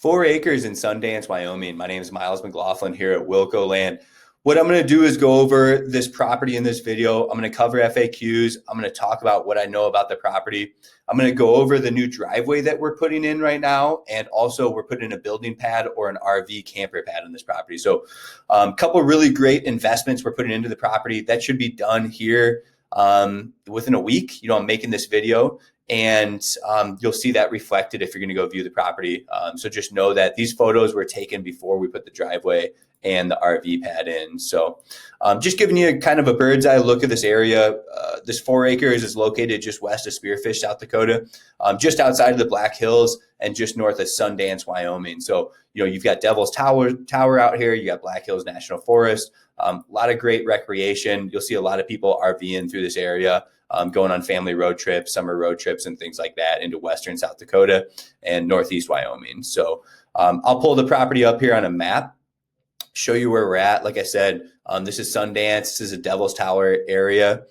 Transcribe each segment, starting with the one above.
4 acres in Sundance, Wyoming. My name is Miles McLaughlin here at Wilco Land. What I'm going to do is go over this property in this video. I'm going to cover FAQs. I'm going to talk about what I know about the property. I'm going to go over the new driveway that we're putting in right now. And also we're putting in a building pad or an RV camper pad on this property. So a couple really great investments we're putting into the property that should be done here within a week. I'm making this video. And you'll see that reflected if you're going to go view the property. So just know that these photos were taken before we put the driveway and the RV pad in. So just giving you kind of a bird's eye look at this area. This 4 acres is located just west of Spearfish, South Dakota, just outside of the Black Hills and just north of Sundance, Wyoming. So, you've got Devil's Tower out here. You got Black Hills National Forest, a lot of great recreation. You'll see a lot of people RVing through this area. Going on family road trips, summer road trips, and things like that into western South Dakota and northeast Wyoming. So I'll pull the property up here on a map, show you where we're at. Like I said, this is Sundance. This is a Devil's Tower area.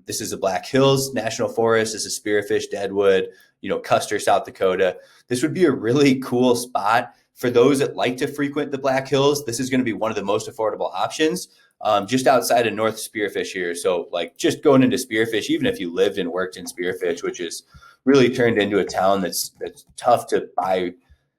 This is the Black Hills National Forest. This is Spearfish, Deadwood, Custer, South Dakota. This would be a really cool spot for those that like to frequent the Black Hills. This is going to be one of the most affordable options. Just outside of North Spearfish here. So just going into Spearfish, even if you lived and worked in Spearfish, which is really turned into a town that's tough to buy.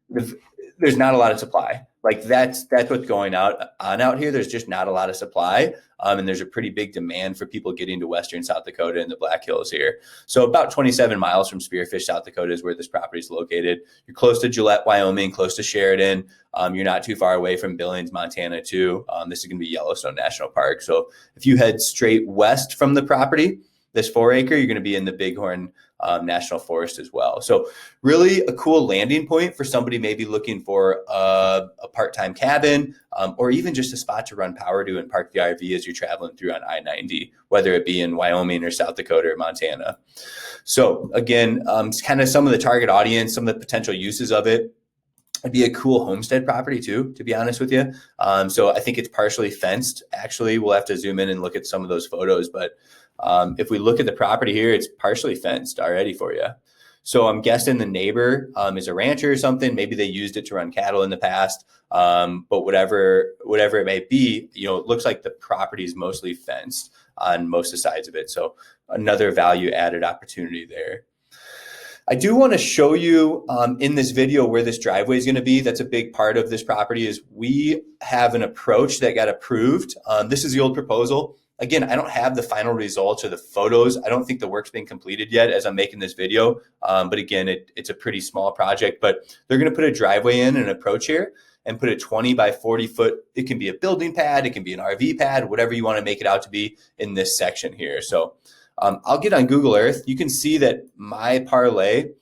There's not a lot of supply. That's what's going on out here. There's just not a lot of supply. And there's a pretty big demand for people getting to western South Dakota and the Black Hills here. So about 27 miles from Spearfish, South Dakota is where this property is located. You're close to Gillette, Wyoming, close to Sheridan. You're not too far away from Billings, Montana too. This is going to be Yellowstone National Park. So if you head straight west from the property, this 4 acre, you're going to be in the Bighorn National Forest as well. So really a cool landing point for somebody maybe looking for a part-time cabin or even just a spot to run power to and park the RV as you're traveling through on I-90, whether it be in Wyoming or South Dakota or Montana. So again, kind of some of the target audience, some of the potential uses of it. It'd be a cool homestead property too, to be honest with you. So I think it's partially fenced. Actually, we'll have to zoom in and look at some of those photos, but if we look at the property here, it's partially fenced already for you. So I'm guessing the neighbor is a rancher or something. Maybe they used it to run cattle in the past. But whatever it may be, it looks like the property is mostly fenced on most of the sides of it. So another value added opportunity there. I do want to show you in this video where this driveway is going to be. That's a big part of this property is we have an approach that got approved. This is the old proposal. Again, I don't have the final results or the photos. I don't think the work's been completed yet as I'm making this video. But again, it's a pretty small project, but they're going to put a driveway in and an approach here and put a 20 by 40 foot. It can be a building pad. It can be an RV pad, whatever you want to make it out to be in this section here. So I'll get on Google Earth. You can see that my parlay,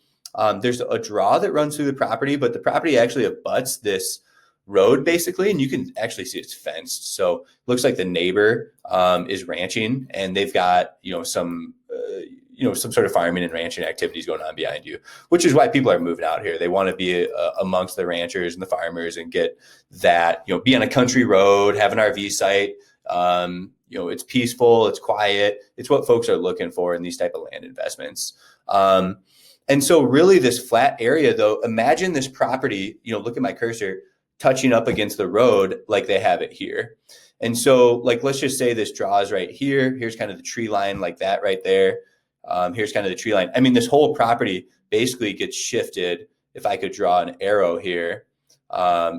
there's a draw that runs through the property, but the property actually abuts this road basically, and you can actually see it's fenced. So it looks like the neighbor is ranching, and they've got some sort of farming and ranching activities going on behind you, which is why people are moving out here. They want to be amongst the ranchers and the farmers and get that, be on a country road, have an RV site. It's peaceful, it's quiet. It's what folks are looking for in these type of land investments. And so really this flat area though, imagine this property, look at my cursor, touching up against the road like they have it here. And so let's just say this draw is right here. Here's kind of the tree line like that right there. Here's kind of the tree line. I mean, this whole property basically gets shifted. If I could draw an arrow here,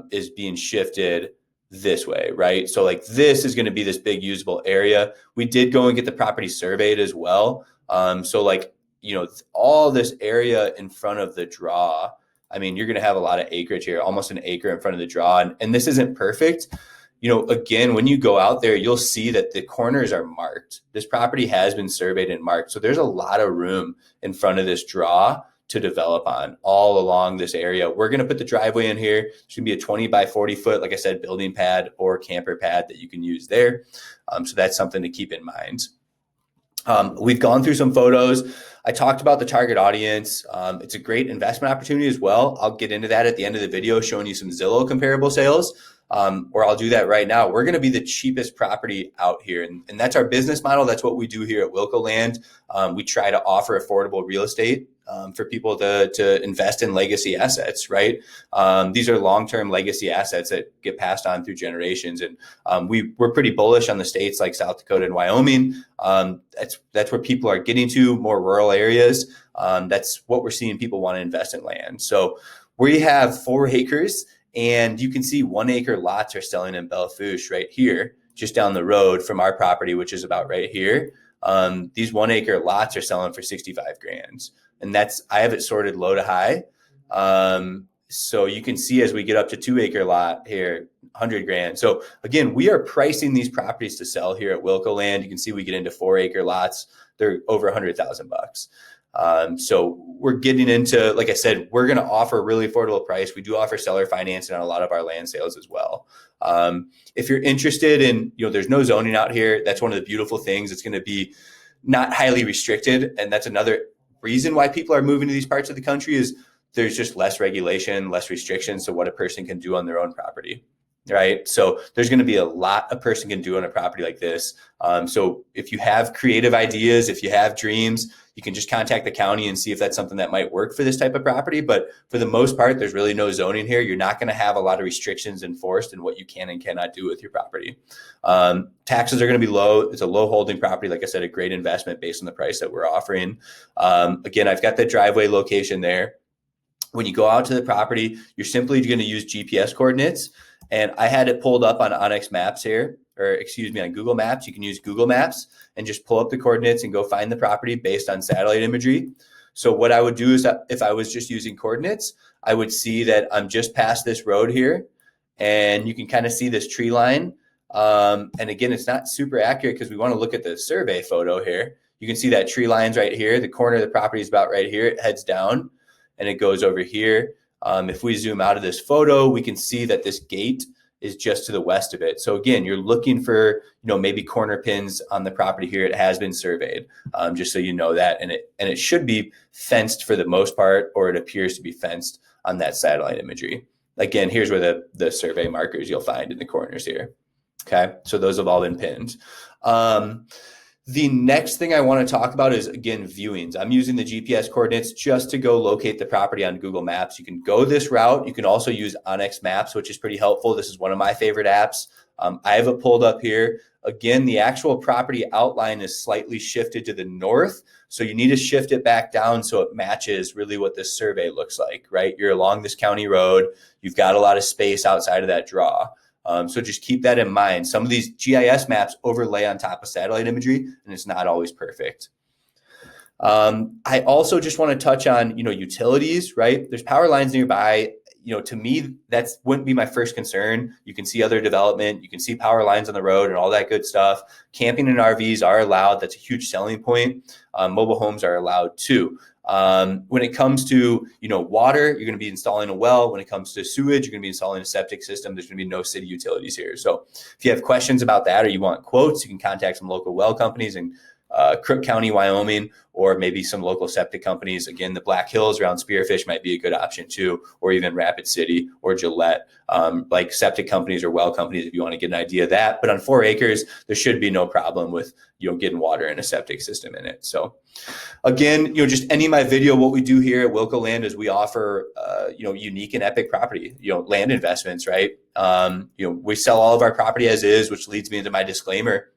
is being shifted this way, right? So this is going to be this big usable area. We did go and get the property surveyed as well. So all this area in front of the draw, I mean, you're going to have a lot of acreage here, almost an acre in front of the draw. And this isn't perfect. Again, when you go out there, you'll see that the corners are marked. This property has been surveyed and marked. So there's a lot of room in front of this draw to develop on all along this area. We're going to put the driveway in here. It's going to be a 20 by 40 foot, like I said, building pad or camper pad that you can use there. So that's something to keep in mind. We've gone through some photos. I talked about the target audience. It's a great investment opportunity as well. I'll get into that at the end of the video, showing you some Zillow comparable sales, or I'll do that right now. We're going to be the cheapest property out here. And that's our business model. That's what we do here at Wilco Land. We try to offer affordable real estate for people to invest in legacy assets, right? These are long-term legacy assets that get passed on through generations. And we're pretty bullish on the states like South Dakota and Wyoming. That's where people are getting to, more rural areas. That's what we're seeing people want to invest in land. So we have 4 acres, and you can see 1 acre lots are selling in Belfouche right here, just down the road from our property, which is about right here. These 1 acre lots are selling for 65 grand. And I have it sorted low to high. So you can see as we get up to 2 acre lot here, 100 grand. So again, we are pricing these properties to sell here at Wilco Land. You can see we get into 4 acre lots. They're over $100,000. So we're getting into, like I said, we're going to offer a really affordable price. We do offer seller financing on a lot of our land sales as well. If you're interested in, there's no zoning out here. That's one of the beautiful things. It's going to be not highly restricted. And that's another reason why people are moving to these parts of the country is there's just less regulation, less restrictions to what a person can do on their own property, right? So there's going to be a lot a person can do on a property like this. So if you have creative ideas, if you have dreams, you can just contact the county and see if that's something that might work for this type of property. But for the most part, there's really no zoning here. You're not going to have a lot of restrictions enforced in what you can and cannot do with your property. Taxes are going to be low. It's a low holding property. Like I said, a great investment based on the price that we're offering. Again, I've got the driveway location there. When you go out to the property, you're simply going to use GPS coordinates. And I had it pulled up on Onyx Maps here, or excuse me, on Google Maps. You can use Google Maps and just pull up the coordinates and go find the property based on satellite imagery. So what I would do is that if I was just using coordinates, I would see that I'm just past this road here, and you can kind of see this tree line. And again, it's not super accurate because we want to look at the survey photo here. You can see that tree line's right here. The corner of the property is about right here. It heads down and it goes over here. If we zoom out of this photo, we can see that this gate is just to the west of it. So again, you're looking for, maybe corner pins on the property here. It has been surveyed, just so you know that. And it should be fenced for the most part, or it appears to be fenced on that satellite imagery. Again, here's where the survey markers you'll find in the corners here. Okay, so those have all been pinned. The next thing I want to talk about is, again, viewings. I'm using the GPS coordinates just to go locate the property on Google Maps. You can go this route. You can also use Onyx Maps, which is pretty helpful. This is one of my favorite apps. I have it pulled up here. Again, the actual property outline is slightly shifted to the north. So you need to shift it back down so it matches really what this survey looks like, right? You're along this county road. You've got a lot of space outside of that draw. So just keep that in mind. Some of these GIS maps overlay on top of satellite imagery, and it's not always perfect. I also just want to touch on, utilities, right? There's power lines nearby. To me, that wouldn't be my first concern. You can see other development. You can see power lines on the road and all that good stuff. Camping and RVs are allowed. That's a huge selling point. Mobile homes are allowed too. When it comes to, water, you're going to be installing a well. When it comes to sewage, you're going to be installing a septic system. There's going to be no city utilities here. So if you have questions about that, or you want quotes, you can contact some local well companies in Crook County, Wyoming, or maybe some local septic companies. Again, the Black Hills around Spearfish might be a good option too, or even Rapid City or Gillette, like septic companies or well companies, if you want to get an idea of that. But on 4 acres, there should be no problem with, getting water and a septic system in it. So again, just ending my video, what we do here at Wilco Land is we offer, unique and epic property, land investments, right? We sell all of our property as is, which leads me into my disclaimer.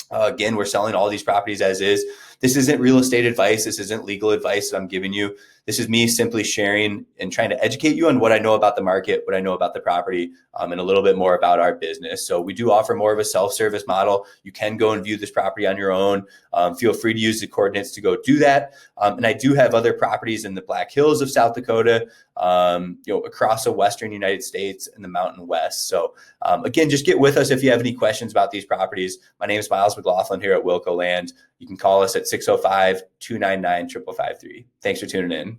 Again, we're selling all these properties as is. This isn't real estate advice. This isn't legal advice that I'm giving you. This is me simply sharing and trying to educate you on what I know about the market, what I know about the property, and a little bit more about our business. So we do offer more of a self-service model. You can go and view this property on your own. Feel free to use the coordinates to go do that. And I do have other properties in the Black Hills of South Dakota, across the Western United States and the Mountain West. So again, just get with us if you have any questions about these properties. My name is Miles McLaughlin here at Wilco Land. You can call us at 605-299-5553. Thanks for tuning in.